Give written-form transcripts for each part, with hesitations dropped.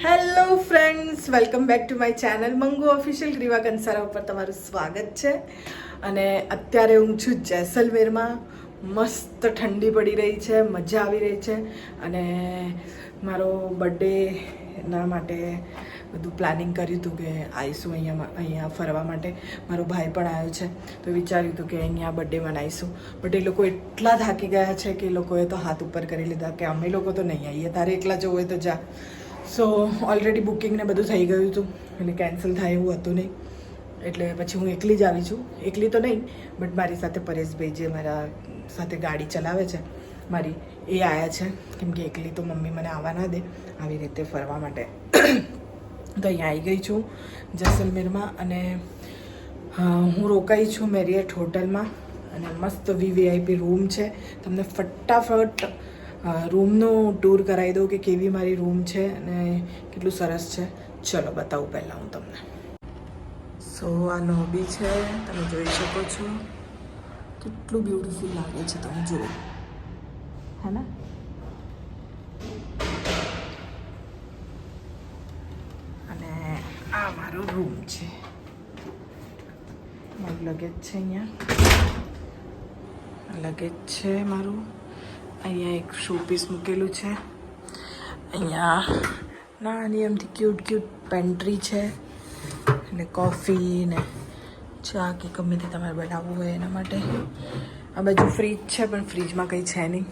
Hello friends, welcome back to my channel Mangu official. Griva Kansara ઉપર તમારું સ્વાગત છે. અને અત્યારે હું છું જેસલમેરમાં. મસ્ત ઠંડી પડી રહી છે, મજા આવી રહી છે. અને મારો બર્થડેના માટે બધું પ્લાનિંગ કર્યું હતું કે આવીશું અહીંયા ફરવા માટે. મારો ભાઈ પણ આવ્યો છે, તો વિચાર્યું હતું કે અહીંયા બર્થડે મનાવીશું. બટ એ લોકો એટલા થાકી ગયા છે કે એ લોકોએ તો હાથ ઉપર કરી લીધા કે અમે લોકો તો નહીં આવીએ, તારે એકલા જવું હોય તો જા. સો ઓલરેડી બુકિંગ ને બધું થઈ ગયું હતું એટલે કેન્સલ થાય એવું હતું નહીં. એટલે પછી હું એકલી જ આવી છું. એકલી તો નહીં, બટ મારી સાથે પરેશભાઈ જે મારા સાથે ગાડી ચલાવે છે મારી, એ આવ્યા છે. કેમ કે એકલી તો મમ્મી મને આવવા ના દે આવી રીતે ફરવા માટે. તો અહીંયા આવી ગઈ છું જેસલમેરમાં. અને હું રોકાઈ છું મેરિયટ હોટલમાં. અને મસ્ત વીવીઆઈપી રૂમ છે. તમને ફટાફટ રૂમનું ટૂર કરાવી દઉં કે કેવી મારી રૂમ છે અને કેટલું સરસ છે. ચલો બતાવું પહેલાં હું તમને. સો આ લોબી છે, તમે જોઈ શકો છો. કેટલું બ્યુટીફુલ લાગે છે, તમે જુઓ, હે ને? અને આ મારો રૂમ છે. મારું લગેજ છે અહીંયા, લગેજ છે મારું. અહીંયા એક શોપીસ મૂકેલું છે. અહીંયા નાની એમથી ક્યુટ પેન્ટ્રી છે. અને કોફી ને ચા કે ગમે તે તમારે બનાવવું હોય એના માટે. આ બાજુ ફ્રીજ છે, પણ ફ્રીજમાં કંઈ છે નહીં.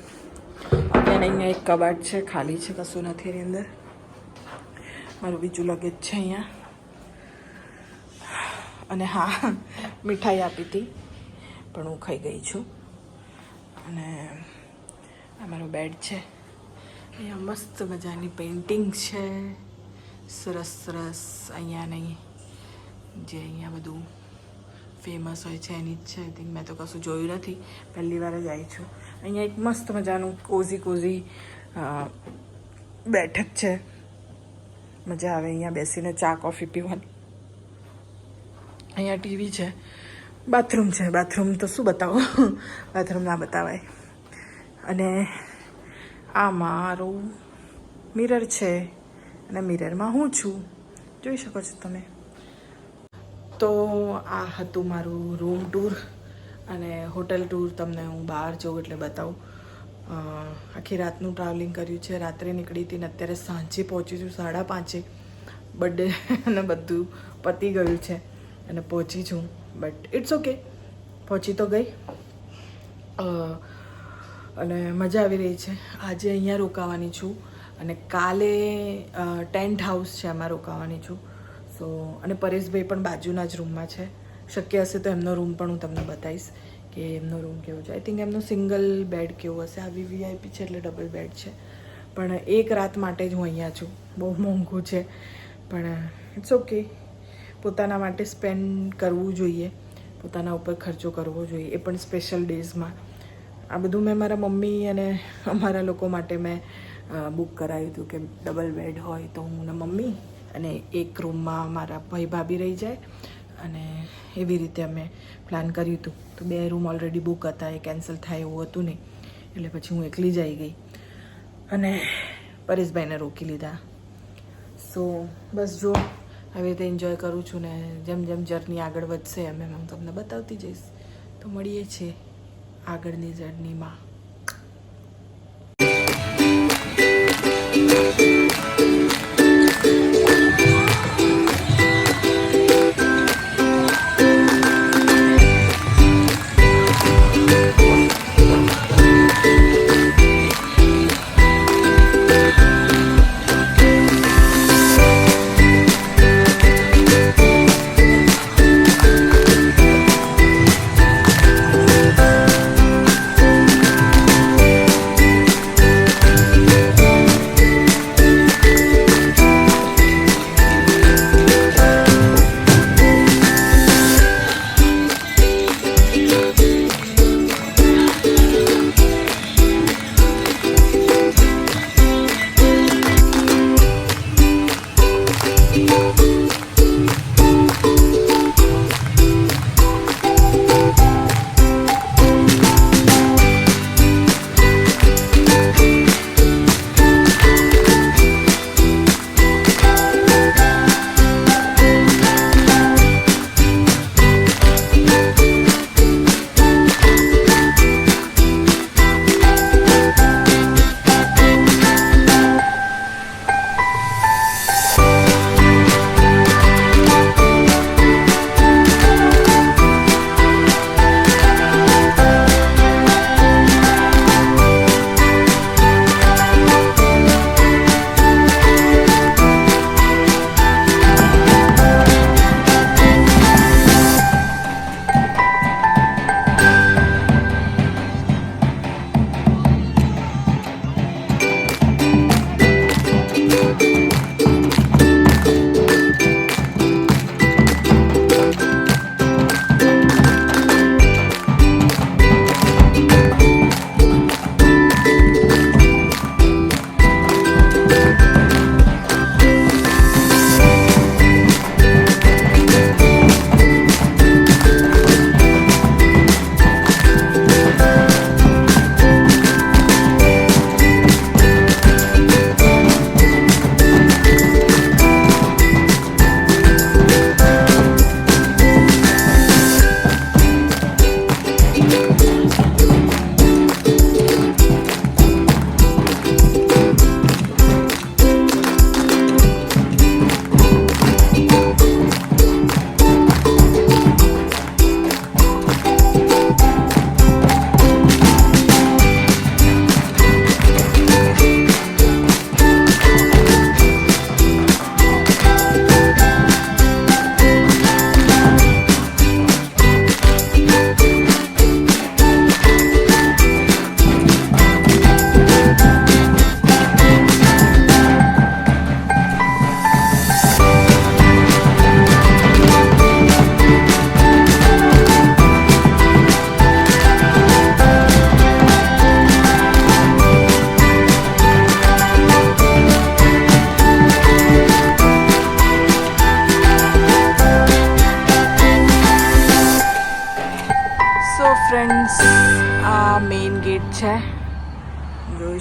અને અહીંયા એક કબાટ છે, ખાલી છે, કશું નથી એની અંદર. મારું બીજું લગેજ છે અહીંયા. અને હા, મીઠાઈ આપી હતી પણ હું ખાઈ ગઈ છું. અને આ મારો બેડ છે. અહીંયા મસ્ત મજાની પેઇન્ટિંગ છે, સરસ સરસ. અહીંયા નહીં, જે અહીંયા બધું ફેમસ હોય છે એની જ છે. આઈ થિંક મેં તો કશું જોયું નથી, પહેલી વાર જ આવી છું. અહીંયા એક મસ્ત મજાનું કોઝી બેઠક છે. મજા આવે અહીંયા બેસીને ચા કોફી પીવાની. અહીંયા ટીવી છે. બાથરૂમ છે. બાથરૂમ તો શું બતાવો, બાથરૂમ ના બતાવાય. અને આ મારું મિરર છે અને મિરરમાં હું છું, જોઈ શકો છો તમે. તો આ હતું મારું રૂમ ટૂર અને હોટલ ટૂર. તમને હું બહાર જઉં એટલે બતાવું. આખી રાતનું ટ્રાવેલિંગ કર્યું છે. રાત્રે નીકળી હતી ને અત્યારે સાંજે પહોંચી છું 5:30. બર્થડે અને બધું પતી ગયું છે અને પહોંચી છું. બટ ઇટ્સ ઓકે, પહોંચી તો ગઈ. અને મજા આવી રહી છે. આજે અહીંયા રોકાવાની છું અને કાલે ટેન્ટ હાઉસ છે, એમાં રોકાવાની છું. સો અને પરેશભાઈ પણ બાજુના જ રૂમમાં છે. શક્ય હશે તો એમનો રૂમ પણ હું તમને બતાવીશ કે એમનો રૂમ કેવો છે. આઈ થિંક એમનો સિંગલ બેડ કેવો હશે. આ વીવીઆઈપી છે એટલે ડબલ બેડ છે. પણ એક રાત માટે જ હું અહીંયા છું. બહુ મોંઘું છે પણ ઇટ્સ ઓકે. પોતાના માટે સ્પેન્ડ કરવું જોઈએ, પોતાના ઉપર ખર્ચો કરવો જોઈએ, એ પણ સ્પેશિયલ ડેઝમાં. આ બધું મેં મારા મમ્મી અને અમારા લોકો માટે મેં બુક કરાવ્યું હતું કે ડબલ બેડ હોય તો હું ને મમ્મી અને એક રૂમમાં મારા ભાઈ ભાભી રહી જાય. અને એવી રીતે અમે પ્લાન કર્યું હતું. તો 2 રૂમ ઓલરેડી બુક હતા, એ કેન્સલ થાય એવું હતું નહીં. એટલે પછી હું એકલી જ આવી ગઈ અને પરેશભાઈને રોકી લીધા. સો બસ જો આવી રીતે એન્જોય કરું છું ને જેમ જેમ જર્ની આગળ વધશે એમ હું તમને બતાવતી જઈશ. તો મળીએ છીએ આગળની જર્નીમાં.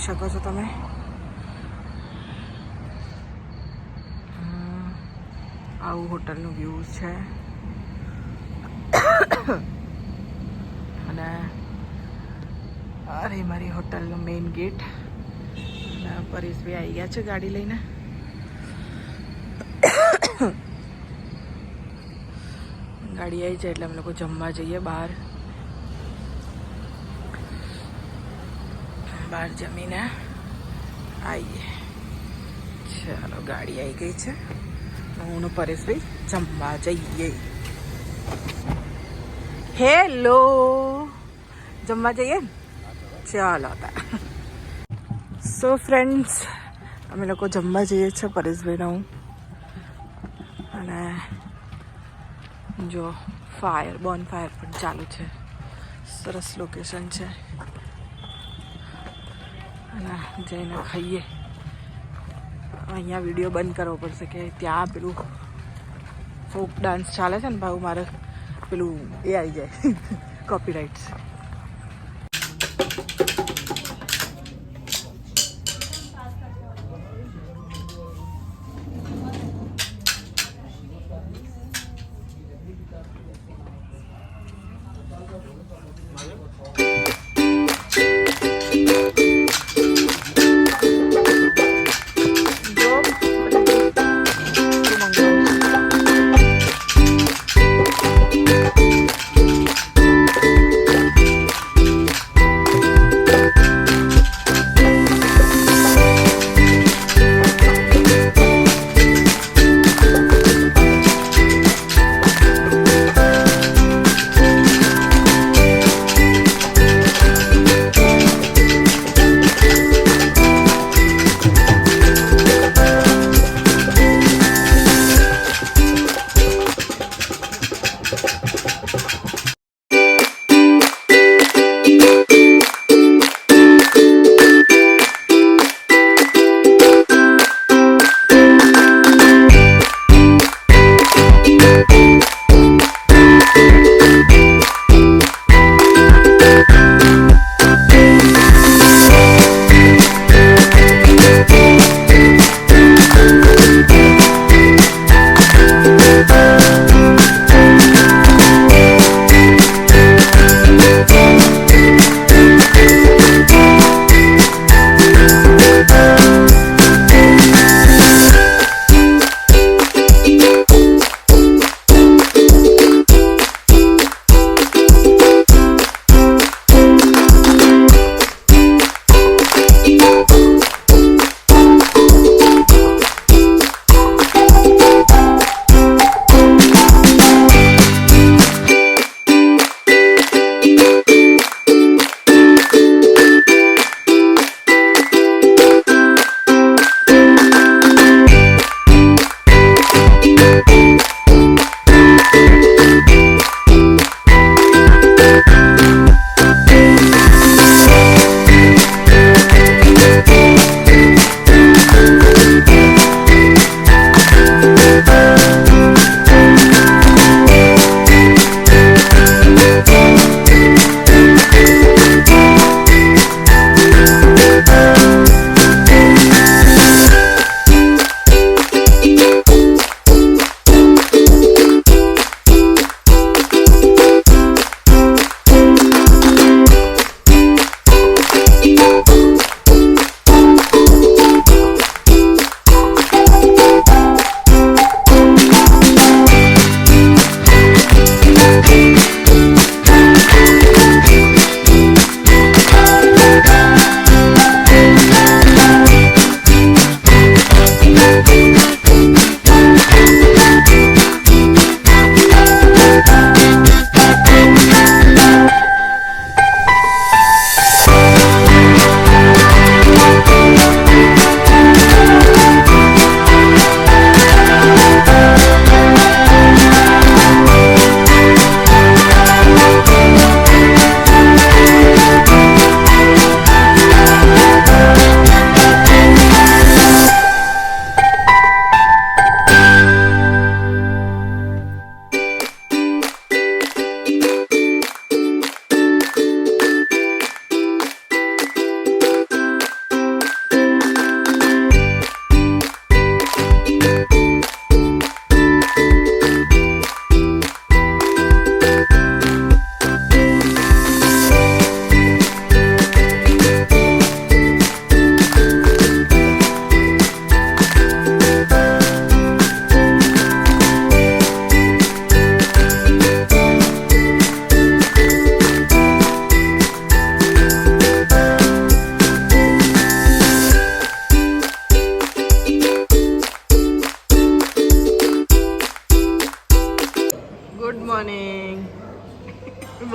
શકો છો તમે. આવું હોટલનું વ્યૂ છે. અને અરે મારી હોટલનો મેઇન ગેટ. અને પરેશભાઈ આવી ગયા છે ગાડી લઈને. ગાડી આવી જાય એટલે અમે લોકો જમવા જઈએ બહાર. બહાર જમીને આવીએ. ચાલો ગાડી આવી ગઈ છે. હું ને પરેશભાઈ જમવા જઈએ. હેલો, જમવા જઈએ ને? ચાલો સો ફ્રેન્ડ્સ, અમે લોકો જમવા જઈએ છીએ પરેશભાઈને હું. અને જો બોન ફાયર પણ ચાલુ છે. સરસ લોકેશન છે. અને જઈને ખાઈએ. અહીંયા વિડીયો બંધ કરવો પડશે કે ત્યાં પેલું ફોક ડાન્સ ચાલે છે ને ભાઈ, મારે પેલું એ આવી જાય કોપીરાઇટ્સ.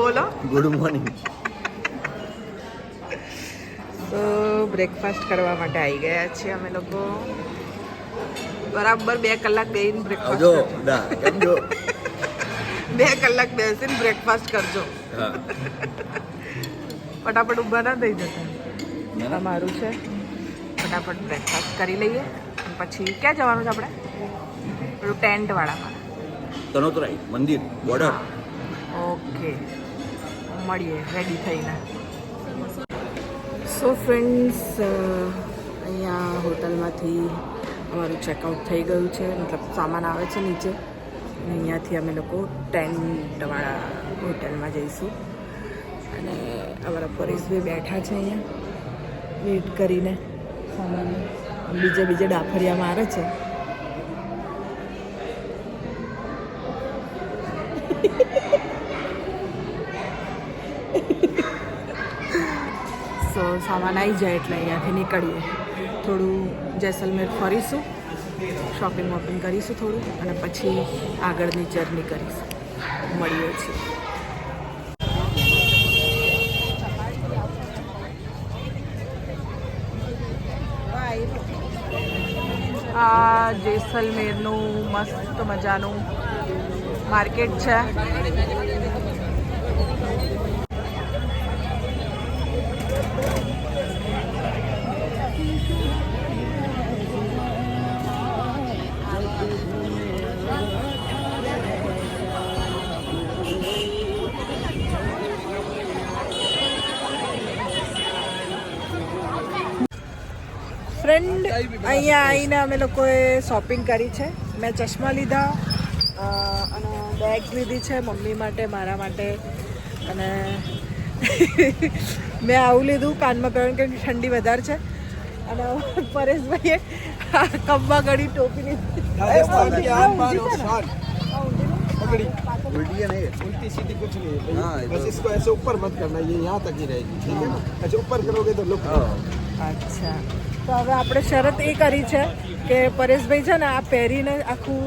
બોલો. Good morning. તો બ્રેકફાસ્ટ કરવા માટે આવી ગયા છીએ અમે લોકો. બરાબર 2 કલાક બેસીને બ્રેકફાસ્ટ જો કરજો. ના કેમ જો 2 કલાક બેસીને બ્રેકફાસ્ટ કરજો. હા ફટાફટ ઊભા ના થઈ જતા. આ મારું છે. ફટાફટ બ્રેકફાસ્ટ કરી લઈએ અને પછી ક્યાં જવાનું છે આપણે? પેલું ટેન્ટ વાળામાં. તનોતરાઈ મંદિર બોર્ડર. ઓકે, મળીએ રેડી થઈને. સો ફ્રેન્ડ્સ, અહીંયા હોટલમાંથી અમારું ચેકઆઉટ થઈ ગયું છે. મતલબ સામાન આવે છે નીચે. અને અહીંયાથી અમે લોકો ટેન્ટવાળા હોટલમાં જઈશું. અને અમારા પરેશભાઈ બેઠા છે અહીંયા વેઇટ કરીને. સામાન બીજે ડાફરિયા મારે છે. સો સામાન આવી જાય એટલે અહીંયાથી નીકળીએ. થોડું જેસલમેર ફરીશું, શોપિંગ વોપિંગ કરીશું થોડું, અને પછી આગળની જર્ની કરીશું. મળીએ છીએ. આ જેસલમેરનું મસ્ત મજાનું માર્કેટ છે. ફ્રેન્ડ, અહીંયા આવીને અમે લોકોએ શોપિંગ કરી છે. મેં ચશ્મા લીધા અને બેગ્સ લીધી છે મમ્મી માટે, મારા માટે. અને મેં આવું લીધું કાનમાં પહેરવાનું કે ઠંડી વધારે છે. અને પરેશભાઈએ કમ્બા ગળી ટોપી લીધી. उल्टी नहीं उल्टी सीधी कुछ नहीं है हाँ, बस इसको ऐसे ऊपर मत करना, ये यहाँ तक ही रहेगी, ठीक है ना? ऐसे ऊपर करोगे तो लुक અચ્છા, તો હવે આપણે શરત એ કરી છે કે પરેશભાઈ છે ને આ પહેરીને આખું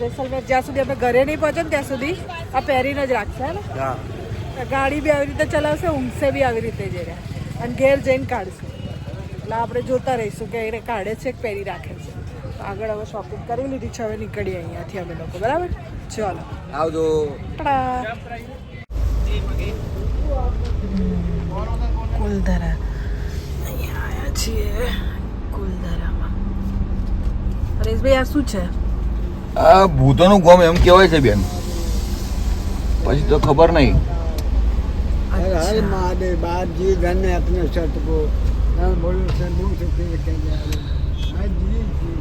જેસલમેર જ્યાં સુધી અમે ઘરે નહીં પહોંચે ને ત્યાં સુધી આ પહેરીને જ રાખશે ને. ગાડી બી આવી રીતે ચલાવશે, ઊંઘશે બી આવી રીતે જ રહ્યા, અને ઘેર જઈને કાઢશે. એટલે આપણે જોતા રહીશું કે એને કાઢે છે કે પહેરી રાખે છે. તો આગળ હવે શોપિંગ કરી લીધી છે, હવે નીકળીએ અહીંયાથી અમે લોકો. બરાબર, ચલો આવજો. કુલધરા અહીંયા આવ્યા છીએ. કુલધરામાં પરેશભાઈ આ શું છે? આ ભૂતોનું ગોમ એમ કહેવાય છે બેન, પછી તો ખબર નહીં. हर महादेव बाप जी गण अपने सत को बोलो सदू से हाँ जी जी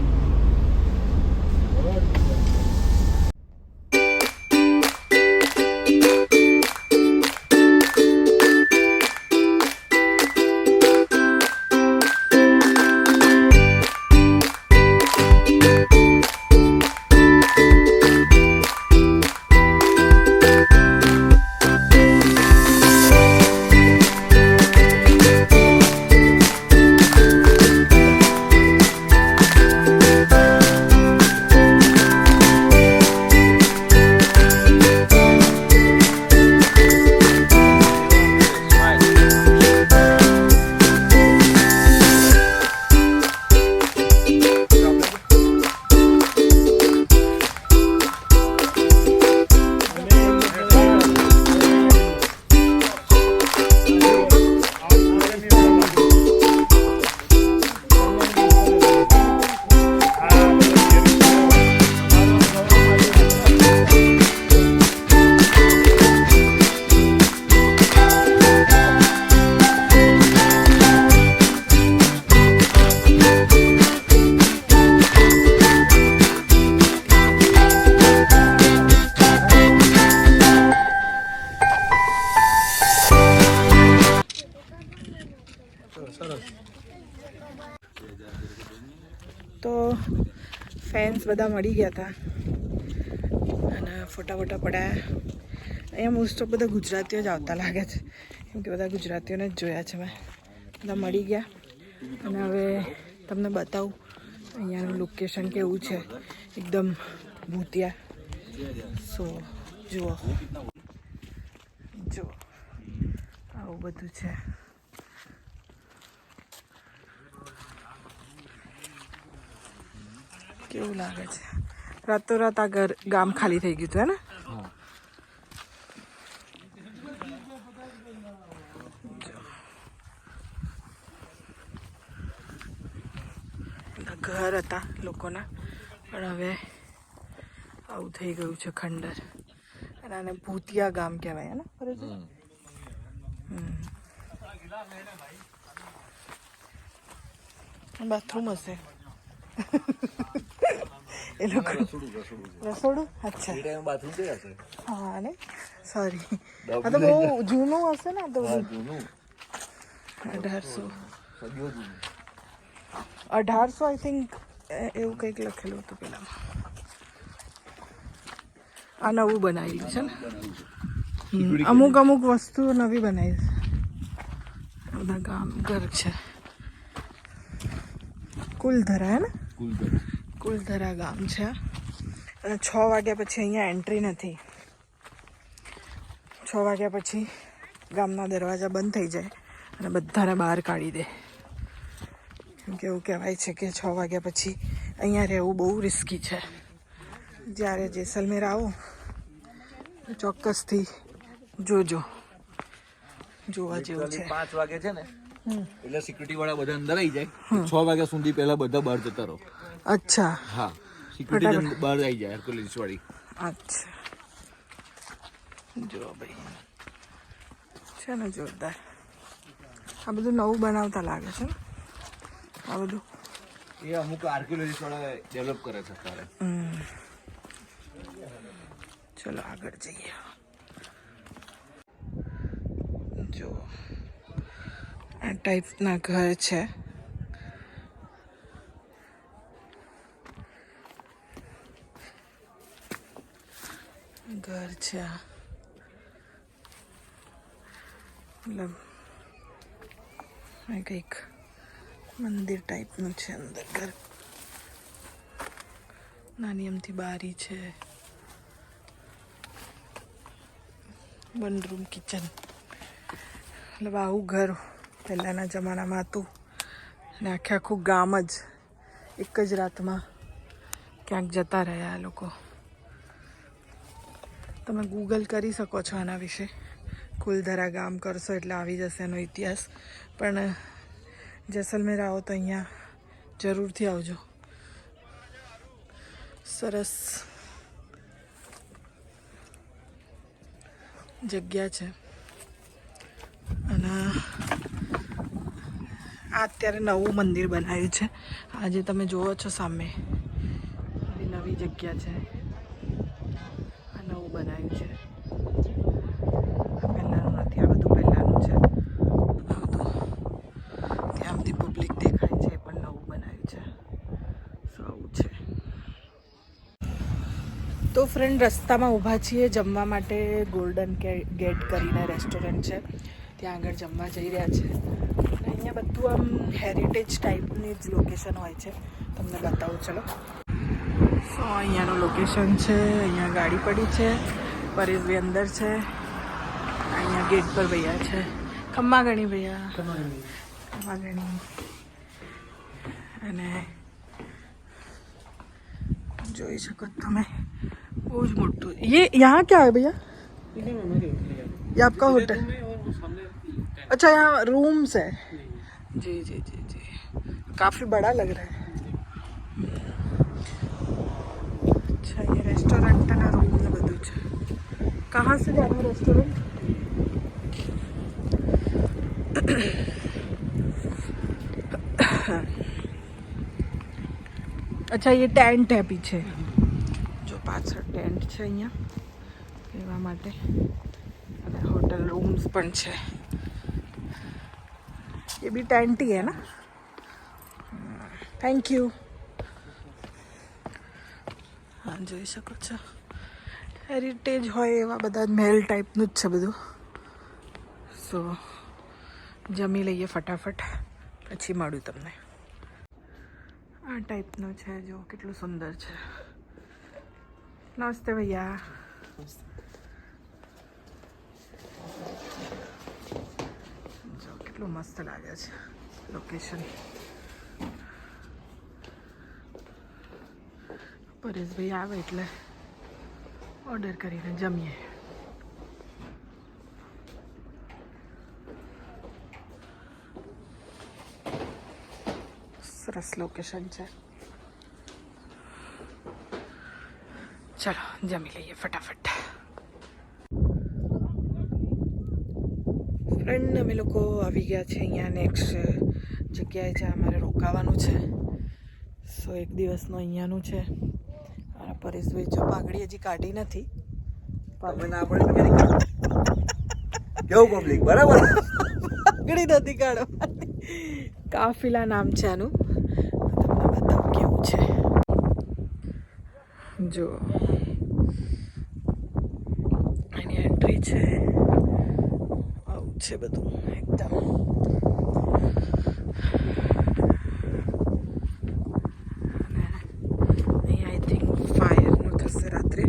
તો ફેન્સ બધા મળી ગયા હતા અને ફોટા પડાયા. અહીંયા મોસ્ટ ઓફ બધા ગુજરાતીઓ જ આવતા લાગે છે, કેમ કે બધા ગુજરાતીઓને જ જોયા છે મેં. બધા મળી ગયા અને હવે તમને બતાવું અહીંયાનું લોકેશન કેવું છે. એકદમ ભૂતિયા. સો જુઓ જો આવું બધું છે. કેવું લાગે છે? રાતોરાત આ ગામ ખાલી થઈ ગયું હતું હે ને? ઘર હતા લોકોના, પણ હવે આવું થઈ ગયું છે ખંડર. અને આને ભૂતિયા ગામ કહેવાય ને? બાથરૂમ હશે એ લોકો. રસોડું? અચ્છા હા ને, સોરી. આ તો બહુ જૂનું હશે ને? તો 1800 આઈ થિંક એવું કંઈક લખેલું હતું પેલા. આ નવું બનાવેલું છે ને? અમુક વસ્તુ નવી બનાવી છે. બધા ગામ ઘર છે. કુલધરા હે ને? કુલધરા ગામ છે. અને 6 વાગ્યા પછી અહીંયા એન્ટ્રી નથી. 6 વાગ્યા પછી ગામના દરવાજા બંધ થઈ જાય અને બધાને બહાર કાઢી દે. કેમ કે એવું કહેવાય છે કે 6 વાગ્યા પછી અહીંયા રહેવું બહુ રિસ્કી છે. જ્યારે જેસલમેર આવો ચોક્કસથી જોજો, જોવા જેવું છે. 5 વાગે છે ને એટલે સિક્યુરિટી વાળા બધા અંદર આવી જાય. 6 વાગ્યા સુધી પહેલા બધા બહાર જતા રહો. અચ્છા. હા, સિક્યુરિટી બહાર આવી જાય પોલીસ વાળી. અચ્છા, જો ભાઈ છે ને જોરદાર. આ બધું નવું બનાવતા લાગે છે ને આ બધું? એ અમુક આર્કિયોલોજીસ્ટ વાળા ડેવલપ કરે છે અત્યારે. ચલો આગળ જઈએ. જો આ ટાઈપના ઘર છે. ઘર છે આ, મતલબ કંઈક મંદિર ટાઈપનું છે અંદર ઘર. નાની અમથી બારી છે. 1 રૂમ કિચન. મતલબ આવું ઘર પહેલાંના જમાનામાં હતું. અને આખું ગામ જ એક જ રાતમાં ક્યાંક જતા રહ્યા લોકો. તમે ગૂગલ કરી શકો છો આના વિશે. કુલધરા ગામ કરશો એટલે આવી જશે એનો ઇતિહાસ. પણ જેસલમેર આવો તો અહીંયા જરૂરથી આવજો. સરસ જગ્યા છે. અને આ અત્યારે નવું મંદિર બનાવ્યું છે. આજે તમે જુઓ છો સામે નવી જગ્યા છે. આ નવું બનાવ્યું છે. પહેલાંનું નથી, આ બધું પહેલાંનું છે. આ બધું ત્યાંથી પબ્લિક દેખાય છે, એ પણ નવું બનાવ્યું છે. આવું છે. તો ફ્રેન્ડ, રસ્તામાં ઊભા છીએ જમવા માટે. ગોલ્ડન ગેટ કરીને રેસ્ટોરન્ટ છે, ત્યાં આગળ જમવા જઈ રહ્યા છે. અને અહીંયા બધું આમ હેરિટેજ ટાઈપની જ લોકેશન હોય છે. તમને બતાવું ચલો. સો અહીંયાનું લોકેશન છે. અહીંયા ગાડી પડી છે. પરેશભાઈ અંદર છે. અહીંયા ગેટ પર ભૈયા છે. ખમ્મા ગણી ભૈયા, ખમ્મા ગણી. અને જોઈ શકો તમે બહુ જ મોટું. ये यहाँ क्या है भैया? ये आपका होटल? अच्छा, यहाँ रूम्स है. जी जी जी जी, काफ़ी बड़ा लग रहा है. अच्छा, ये रेस्टोरेंट है ना, रूम में બધું છે. कहाँ से जाना है रेस्टोरेंट? अच्छा, ये टेंट है पीछे. जो પાછળ ટેન્ટ છે અહીંયા રહેવા માટે. અને હોટલ રૂમ્સ પણ છે. ये भी टेंट ही है ना? Thank you. હા, જોઈ શકો છો હેરિટેજ હોય એવા બધા મહેલ ટાઈપનું જ છે બધું. સો જમી લઈએ ફટાફટ, પછી મળું તમને. આ ટાઈપનું છે. જો કેટલું સુંદર છે. નમસ્તે ભૈયા. કેટલું મસ્ત લાગે છે લોકેશન. પરેશભાઈ આવે એટલે ઓર્ડર કરીને જમીએ. સરસ લોકેશન છે. ચલો જમી લઈએ ફટાફટ. ફ્રેન્ડ અમે લોકો આવી ગયા છે અહીંયા નેક્સ્ટ જગ્યાએ જ્યાં અમારે રોકાવાનું છે. સો એક દિવસનું અહીંયાનું છે. અને પરેશભાઈ જો પાઘડી હજી કાઢી નથી. કેવું પબ્લિક બરાબર પાઘડી નથી કાઢવાની. કાફિલા નામ છે આનું. તમને બતાવું કેવું છે. જો એની એન્ટ્રી છે. આવું છે બધું એકદમ. અહીંયા આઈ થિંક ફાયરનું થશે રાત્રે.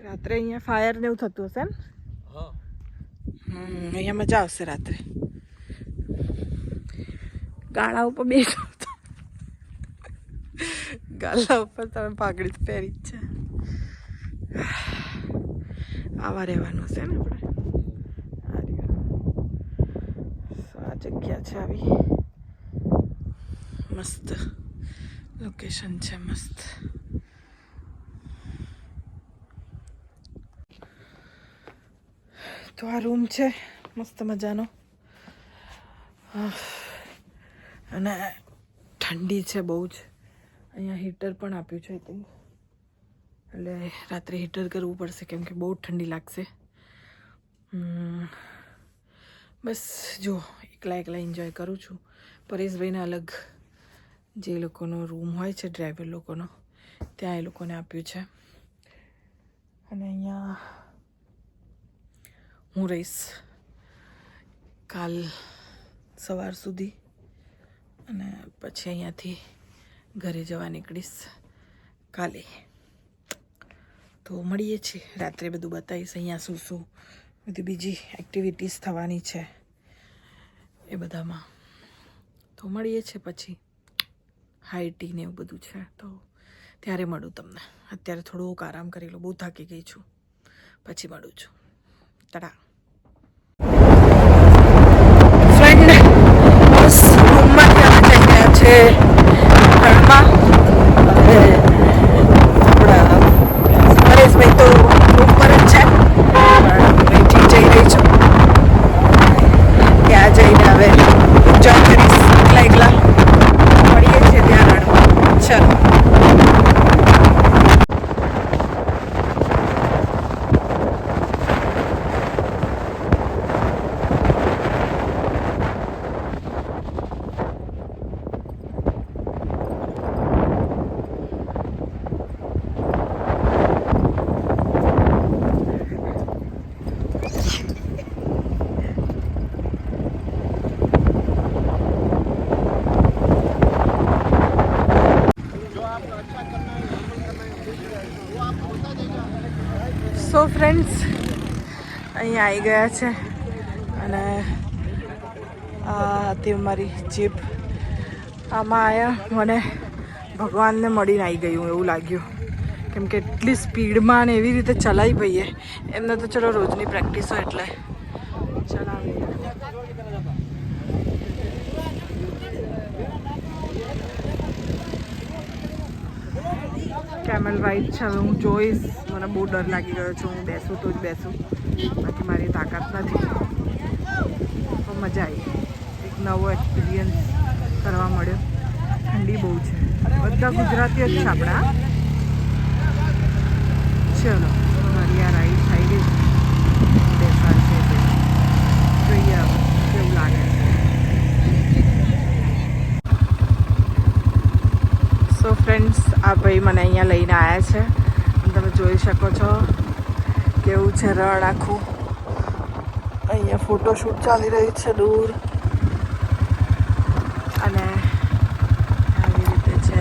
રાત્રે અહીંયા ફાયર ને એવું થતું હશે ને? અહીંયા મજા આવશે રાત્રે. ગાળા ઉપર બેસો તો ગાળા ઉપર તમે પાઘડી પહેરી જ છે. આવા રહેવાનું છે ને આપણે. આ જગ્યા છે આવી. મસ્ત લોકેશન છે. મસ્ત. તો આ રૂમ છે મસ્ત મજાનો. અને ઠંડી છે બહુ જ. અહીંયા હીટર પણ આપ્યું છે આઈ થિંક. એટલે રાત્રે હીટર કરવું પડશે કેમ કે બહુ ઠંડી લાગશે. બસ જો એકલા એકલા એન્જોય કરું છું. પરેશભાઈને અલગ જે લોકોનો રૂમ હોય છે ડ્રાઈવર લોકોનો ત્યાં એ લોકોને આપ્યું છે. અને અહીંયા હું રહીશ કાલ સવાર સુધી. અને પછી અહીંયાથી ઘરે જવા નીકળીશ કાલે. તો મળીએ છીએ રાત્રે. બધું બતાવીશ અહીંયા શું શું બધી બીજી એક્ટિવિટીઝ થવાની છે એ બધામાં. તો મળીએ છીએ પછી. હાઈ ટી ને એવું બધું છે તો ત્યારે મળું તમને. અત્યારે થોડુંક આરામ કરી લો. બહુ થાકી ગઈ છું. પછી મળું છું. તડા. ફ્રેન્ડ બસ રૂમમાંથી અમે જઈ ગયા છે ઘરમાં. પરેશભાઈ તો રૂમ પર જ છે પણ અહીંથી જઈ રહી છું. ત્યાં જઈને હવે એન્જોય કરીશ એકલા એકલા. મળીએ છીએ ત્યાં રણમાં. ચલો. સો ફ્રેન્ડ્સ અહીંયા આવી ગયા છે. અને આ હતી મારી જીપ. આમાં આવ્યા મને ભગવાનને મળીને આવી ગયું એવું લાગ્યું. કેમ કે એટલી સ્પીડમાં ને એવી રીતે ચલાવી ભાઈએ. એમને તો ચલો રોજની પ્રેક્ટિસ હોય એટલે ચલાવી. કેમલ રાઈડ છે. હવે હું જોઈશ. મને બહુ ડર લાગી ગયો છે. હું બેસું તો જ બેસું, બાકી મારી તાકાત નથી. તો મજા આવી. એક નવો એક્સપિરિયન્સ કરવા મળ્યો. ઠંડી બહુ છે. બધા ગુજરાતીઓ જ છે આપણા. ચલો મારી આ રાઈડ થઈ ગઈ. બેસાડશે જોઈએ હવે કેવું લાગે છે. સો ફ્રેન્ડ્સ આ ભાઈ મને અહીંયા લઈને આવ્યા છે. તમે જોઈ શકો છો કેવું છે રણ આખું. અહીંયા ફોટોશૂટ ચાલી રહ્યું છે દૂર. અને આવી રીતે છે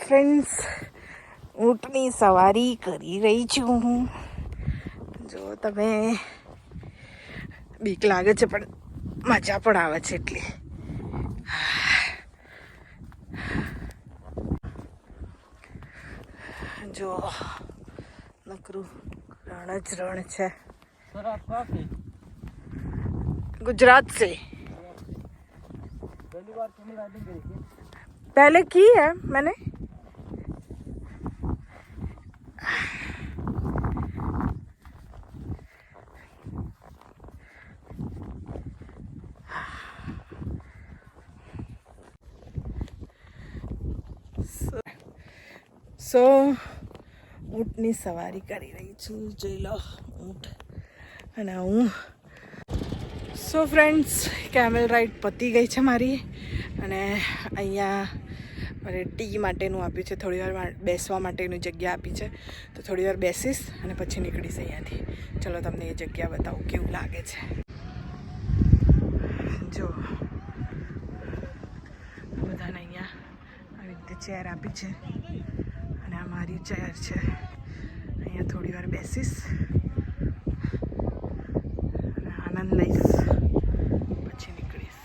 ફ્રેન્ડ્સ, ઊંટની સવારી કરી રહી છું હું. જો તમે, બીક લાગે છે પણ મજા પણ આવે છે એટલી. જો નકરું રણ જ રણ છે. गुजरात से पहले की है मैंने. સો ઊંટની સવારી કરી રહી છું. જોઈ લો ઊંટ. અને હું સો ફ્રેન્ડ્સ, કેમેલ રાઈડ પતી ગઈ છે મારી. અને અહીંયા મારે ટી માટેનું આપ્યું છે, થોડી વાર બેસવા માટેની જગ્યા આપી છે. તો થોડી વાર બેસીશ અને પછી નીકળીશ અહીંયાથી. ચલો તમને એ જગ્યા બતાવું કેવું લાગે છે. જો બધાને અહીંયા આવી રીતે ચેર આપી છે અને આ મારી ચેર છે. અહીંયા થોડી વાર બેસીશ, આનંદ લઈશ, પછી નીકળીશ.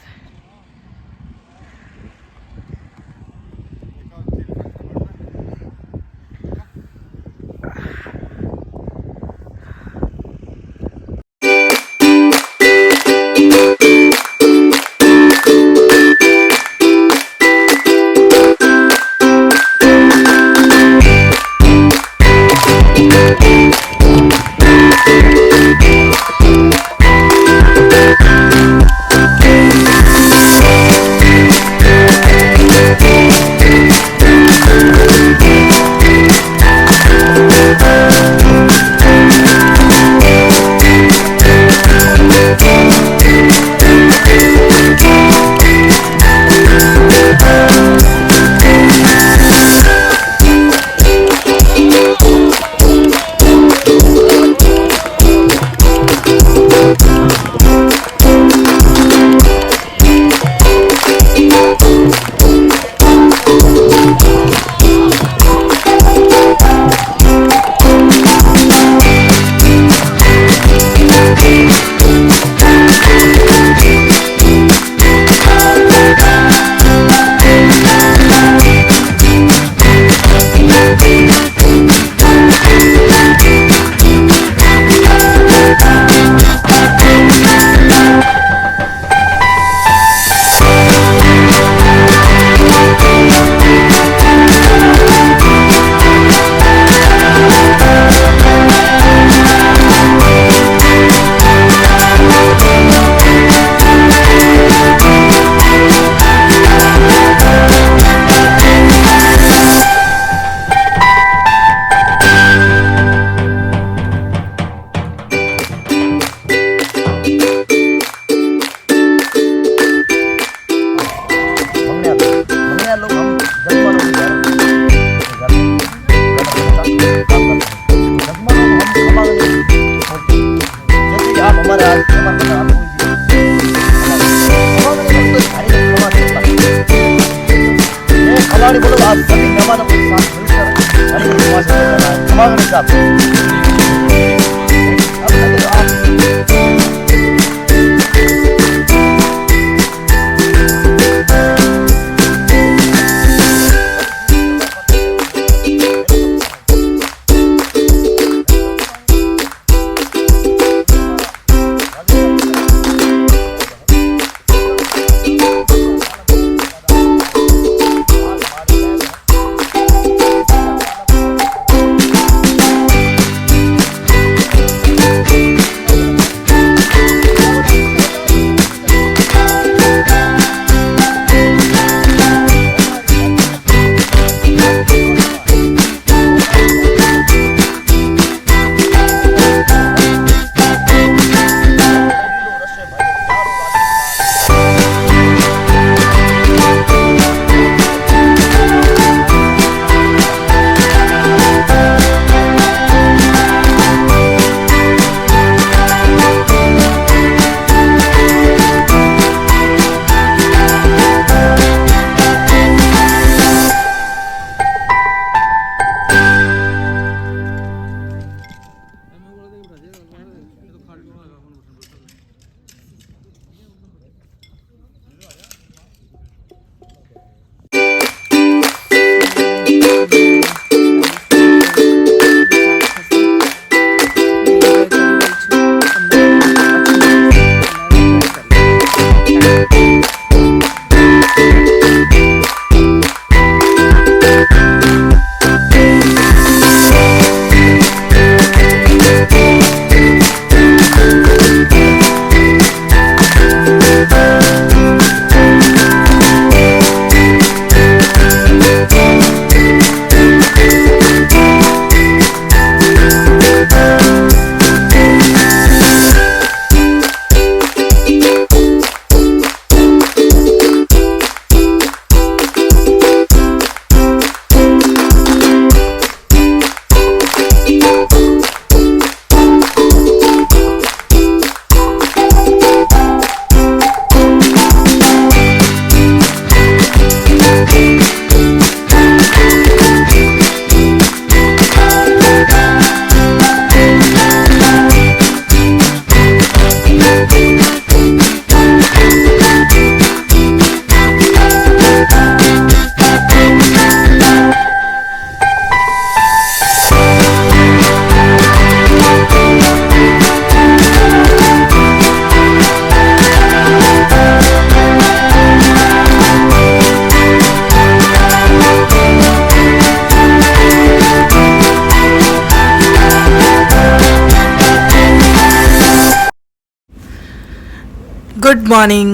ગુડ મોર્નિંગ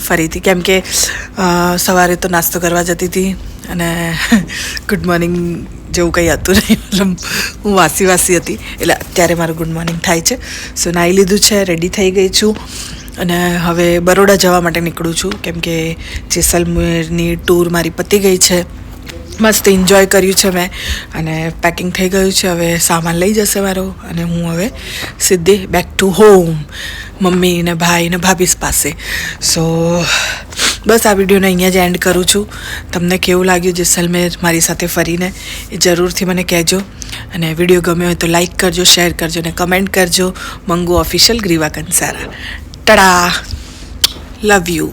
ફરીથી, કેમ કે સવારે તો નાસ્તો કરવા જતી હતી અને ગુડ મોર્નિંગ જેવું કંઈ હતું નહીં, મતલબ હું વાસી હતી, એટલે અત્યારે મારું ગુડ મોર્નિંગ થાય છે. સો નાહી લીધું છે, રેડી થઈ ગઈ છું અને હવે બરોડા જવા માટે નીકળું છું, કેમ કે જેસલમેરની ટૂર મારી પતી ગઈ છે. મસ્ત એન્જોય કર્યું છે મેં અને પેકિંગ થઈ ગયું છે. હવે સામાન લઈ જશે મારો અને હું હવે સીધી બેક ટુ હોમ, મમ્મી ને ભાઈ ને ભાભી પાસે. સો બસ આ વિડીયોને અહીંયા જ એન્ડ કરું છું. તમને કેવું લાગ્યું જેસલમેર મારી સાથે ફરીને એ જરૂરથી મને કહેજો, અને વિડીયો ગમ્યો હોય તો લાઈક કરજો, શેર કરજો અને કમેન્ટ કરજો. Mangu official Griva Kansara. Tada, love you.